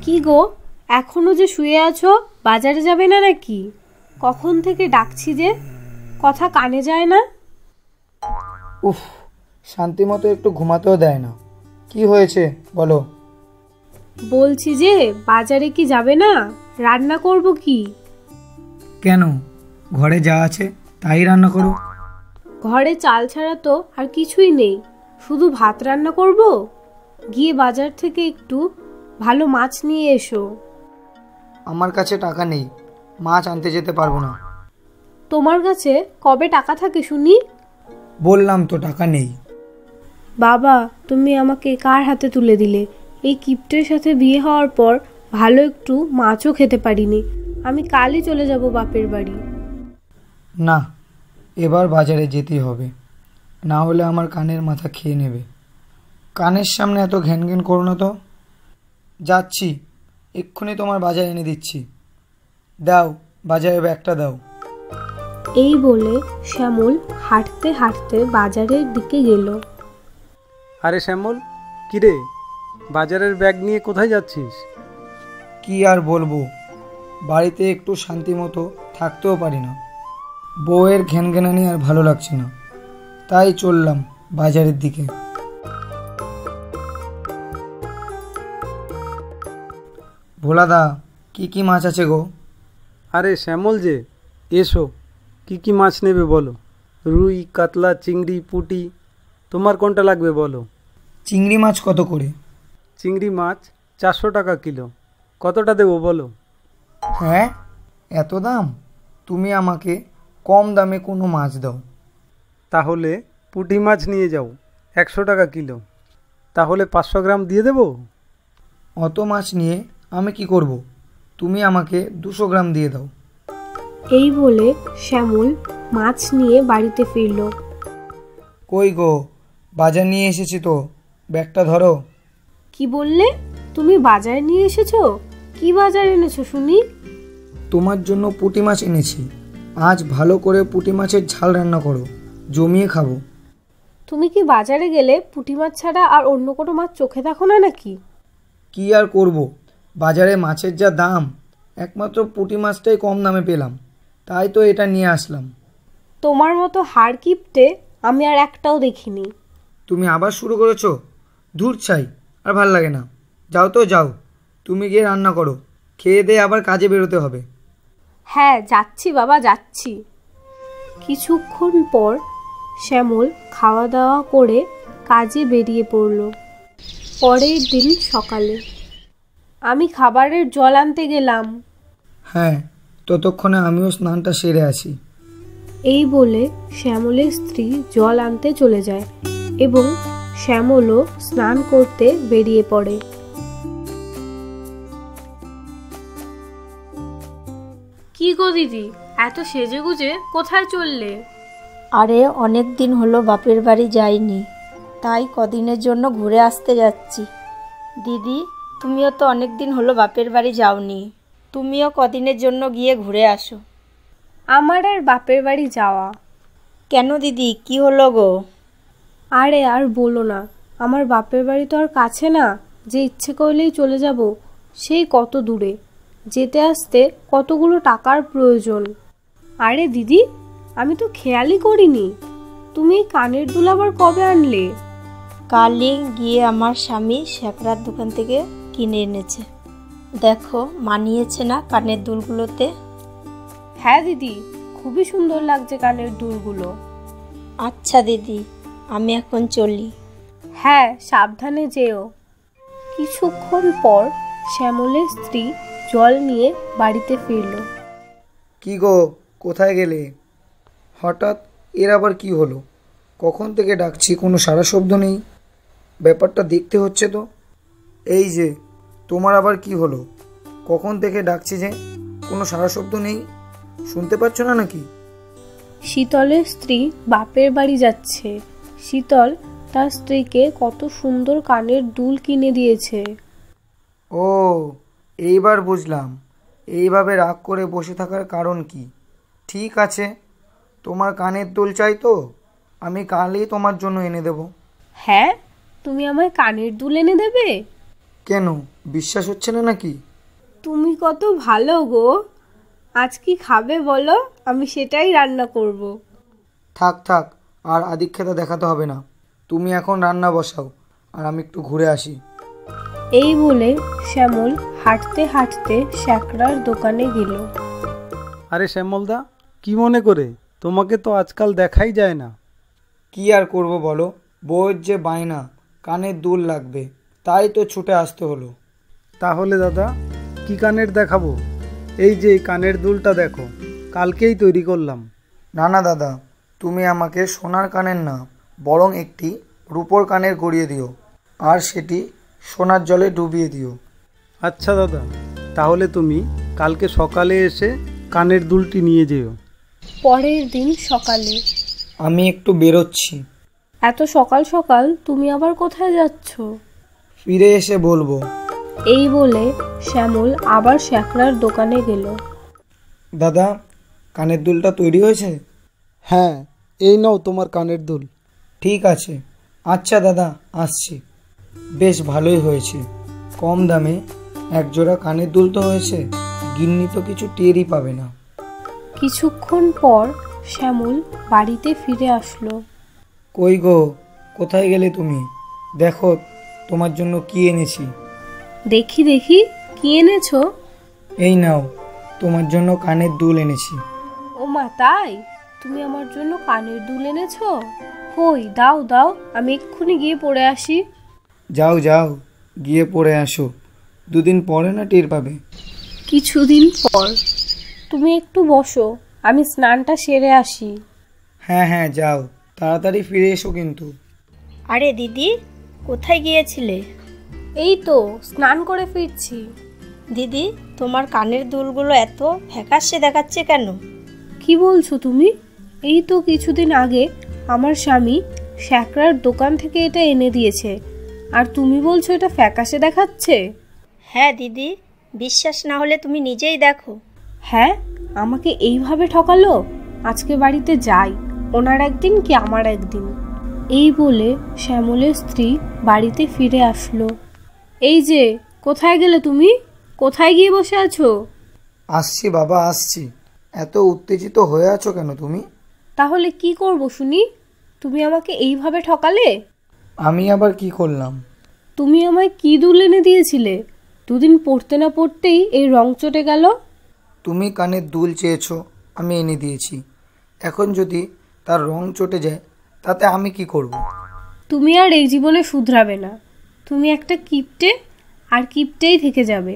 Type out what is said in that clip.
কি গো, এখনো যে শুয়ে আছো? বাজারে যাবে না নাকি? কখন থেকে ডাকছি যে, কথা কানে যায় না। উফ, শান্তি মতো একটু ঘুমাতেও দেয় না। কি হয়েছে বলো? বলছি যে বাজারে কি যাবে না? রান্না করব কি? কেন, ঘরে যা আছে তাই রান্না করো। ঘরে চাল ছাড়া তো আর কিছুই নেই, শুধু ভাত রান্না করব। গিয়ে বাজার থেকে একটু ভালো মাছ নিয়ে এসো। আমার কাছে টাকা নেই, মাছ আনতে যেতে পারবো না। তোমার কাছে কবে টাকা থাকে শুনি? বললাম তো টাকা নেই। বাবা, তুমি আমাকে কার হাতে তুলে দিলে? এই কিপ্টের সাথে বিয়ে হওয়ার পর ভালো একটু মাছও খেতে পারিনি। আমি কালই চলে যাব বাপের বাড়ি। না, এবার বাজারে যেতেই হবে, না হলে আমার কানের মাথা খেয়ে নেবে। কানের সামনে এত ঘ্যান ঘ্যান করো না তো। যাচ্ছি, এক্ষুনি তোমার বাজার এনে দিচ্ছি। দাও, বাজারে ব্যাগটা দাও। এই বলে শ্যামল হাঁটতে হাঁটতে বাজারের দিকে গেল। আরে শ্যামল, কিরে, বাজারের ব্যাগ নিয়ে কোথায় যাচ্ছিস? কি আর বলবো, বাড়িতে একটু শান্তি মতো থাকতেও পারি না। বউয়ের ঘ্যানঘ্যানানি আর ভালো লাগছে না, তাই চললাম বাজারের দিকে। ভোলাদা, কি কি মাছ আছে গো? আরে শ্যামল যে, এসো, কি কি মাছ নেবে বলো? রুই, কাতলা, চিংড়ি, পুঁটি, তোমার কোনটা লাগবে বলো? চিংড়ি মাছ কত করে? চিংড়ি মাছ 400 টাকা কিলো। কতটা দেবো বলো? হ্যাঁ, এত দাম? তুমি আমাকে কম দামে কোনো মাছ দাও। তাহলে পুঁটি মাছ নিয়ে যাও, 100 টাকা কিলো। তাহলে 500 গ্রাম দিয়ে দেবো? অত মাছ নিয়ে আমি কি করব? তুমি আমাকে 200 গ্রাম দিয়ে দাও। এই বলে শ্যামল মাছ নিয়ে বাড়িতে ফিরল। কই গো, বাজার নিয়ে এসেছি তো, ব্যাগটা ধরো। কি বললে? তুমি বাজার নিয়ে এসেছো? কি বাজার এনেছো শুনি? তোমার জন্য পুঁটি মাছ এনেছি। আজ ভালো করে পুঁটি মাছের ঝাল রান্না করো, জমিয়ে খাবো। তুমি কি বাজারে গেলে পুঁটি মাছ ছাড়া আর অন্য কোনো মাছ চোখে দেখো না নাকি? কি আর করব, বাজারে মাছের যা দাম, একমাত্র পুঁটি মাছটাই কম দামে পেলাম, তাই তো এটা নিয়ে আসলাম। তোমার মতো হাড় কিপটে আমি আর একটাও দেখিনি। তুমি আবার শুরু করেছো? ধুর ছাই, আর ভাল লাগে না। যাও তো যাও, তুমি গিয়ে রান্না করো, খেয়ে দিয়ে আবার কাজে বেরোতে হবে। হ্যাঁ, যাচ্ছি বাবা, যাচ্ছি। কিছুক্ষণ পর শ্যামল খাওয়া দাওয়া করে কাজে বেরিয়ে পড়ল। পরের দিন সকালে আমি খাবারের জল আনতে গেলাম। হ্যাঁ, ততক্ষণে আমিও স্নানটা সেরে আসি। এই বলে শ্যামলের স্ত্রী জল আনতে চলে যায় এবং শ্যামলও স্নান করতে বেরিয়ে পড়ে। কি গো দিদি, এত সেজেগুজে কোথায় চললে? আরে অনেক দিন হলো বাপের বাড়ি যাইনি, তাই কদিনের জন্য ঘুরে আসতে যাচ্ছি। দিদি, তুমিও তো অনেক দিন হলো বাপের বাড়ি যাওনি, তুমিও কদিনের জন্য গিয়ে ঘুরে আসো। আমার আর বাপের বাড়ি যাওয়া? কেন দিদি, কি হলো গো? আরে আর বলো না, আমার বাপের বাড়ি তো আর কাছে না যে ইচ্ছে করলেই চলে যাব। সেই কত দূরে, যেতে আসতে কতগুলো টাকার প্রয়োজন। আরে দিদি, আমি তো খেয়ালই করিনি, তুমি কানের দুল আবার কবে আনলে? কালই গিয়ে আমার স্বামী শ্যাকরার দোকান থেকে কিনে এনেছে। দেখো, মানিয়েছে না কানের দুলগুলোতে? হ্যাঁ দিদি, খুবই সুন্দর লাগছে কানের দুলগুলো। আচ্ছা দিদি, আমি এখন চলি। হ্যাঁ, সাবধানে যেও। কিছুক্ষণ পর শ্যামলের স্ত্রী জল নিয়ে বাড়িতে ফিরল। কি গো, কোথায় গেলে? হঠাৎ এর আবার কি হলো? কখন থেকে ডাকছি, কোনো সাড়া শব্দ নেই। ব্যাপারটা দেখতে হচ্ছে তো। এই যে, তোমার আবার কি হলো? কখন থেকে ডাকছি যে কোনো সাড়া শব্দ নেই, শুনতে পাচ্ছ না নাকি? শীতলের স্ত্রী বাপের বাড়ি যাচ্ছে। শীতল তার স্ত্রীকে কত সুন্দর কানের দুল কিনে দিয়েছে। ও, এইবার বুঝলাম এইভাবে রাগ করে বসে থাকার কারণ কি। ঠিক আছে, তোমার কানের দুল চাই তো আমি কালই তোমার জন্য এনে দেব। হ্যাঁ, তুমি আমায় কানের দুল এনে দেবে? কেন, বিশ্বাস হচ্ছে না নাকি? তুমি কত ভালো গো। আজ কি খাবে বলো, আমি সেটাই রান্না করব। থাক থাক, আর আদিক্ষেতা দেখাতে হবে না। তুমি এখন রান্না বসাও, আর আমি একটু ঘুরে আসি। এই বলে শ্যামল হাঁটতে হাঁটতে শ্যাকরার দোকানে গেল। আরে শ্যামলদা, কি মনে করে? তোমাকে তো আজকাল দেখাই যায় না। কি আর করব বলো, বউয়ের যে বায়না, কানের দুল লাগবে, তাই তো ছুটে আসতে হলো। তাহলে দাদা, কি কানের দেখাবো? এই যে এই কানের দুলটা দেখো, কালকেই তৈরি করলাম। না না দাদা, তুমি আমাকে সোনার কানের না, বরং একটি রূপোর কানের গড়িয়ে দিও, আর সেটি সোনার জলে ডুবিয়ে দিও। আচ্ছা দাদা, তাহলে তুমি কালকে সকালে এসে কানের দুলটি নিয়ে যেও। পরের দিন সকালে। আমি একটু বেরোচ্ছি। এত সকাল সকাল তুমি আবার কোথায় যাচ্ছ? ফিরে এসে বলবো। এই বলে শ্যামল আবার শ্যাকরার দোকানে গেল। দাদা, কানের দুলটা তৈরি হয়েছে? হ্যাঁ, এই নাও তোমার কানের দুল। ঠিক আছে। আচ্ছা দাদা, আসছি। বেশ ভালোই হয়েছে, কম দামে একজোড়া কানের দুল তো হয়েছে, গিন্নি তো কিছু টেরই পাবে না। কিছুক্ষণ পর শ্যামল বাড়িতে ফিরে আসলো। কই গো, কোথায় গেলে তুমি? দেখো তোমার জন্য কি এনেছি। দেখি দেখি, কি এনেছো? এই নাও, তোমার জন্য কানের দুল এনেছি। ও মা, তাই? তুমি আমার জন্য কানের দুল এনেছো? কই, দাও দাও, আমি এক্ষুনি গিয়ে পরে আসি। যাও যাও, গিয়ে পরে আসো, দুদিন পরে না টের পাবে। কিছুদিন পর। তুমি একটু বসো, আমি স্নানটা সেরে আসি। হ্যাঁ হ্যাঁ, যাও, তাড়াতাড়ি ফিরে এসো কিন্তু। আরে দিদি, কোথায় গিয়েছিলে? এই তো স্নান করে ফিরছি। দিদি, তোমার কানের দুলগুলো এত ফ্যাকাশে দেখাচ্ছে কেন? কি বলছো তুমি? এই তো কিছুদিন আগে আমার স্বামী শ্যাকরার দোকান থেকে এটা এনে দিয়েছে, আর তুমি বলছো এটা ফ্যাকাশে দেখাচ্ছে? হ্যাঁ দিদি, বিশ্বাস না হলে তুমি নিজেই দেখো। হ্যাঁ, আমাকে এইভাবে ঠকালো। আজকে বাড়িতে যাই, ওনার একদিন কি আমার একদিন। এই বলে শ্যামলের স্ত্রী বাড়িতে ফিরে আসলো। এই যে, কোথায় গেলে তুমি? কোথায় গিয়ে বসে আছো? আসছি বাবা, আসছি। এত উত্তেজিত হয়ে আছো কেন তুমি? তাহলে কি করব শুনি? তুমি আমাকে এইভাবে ঠকালে। আমি আবার কি করলাম? তুমি আমায় কি দুল এনে দিয়েছিলে? দুদিন পড়তে না পড়তেই এই রং চটে গেল। তুমি কানের দুল চেয়েছো, আমি এনে দিয়েছি। এখন যদি তার রং চটে যায়, তাতে আমি কি করব? তুমি আর এই জীবনে শুধরাবে না। তুমি একটা কিপটে, আর কিপটেই থেকে যাবে।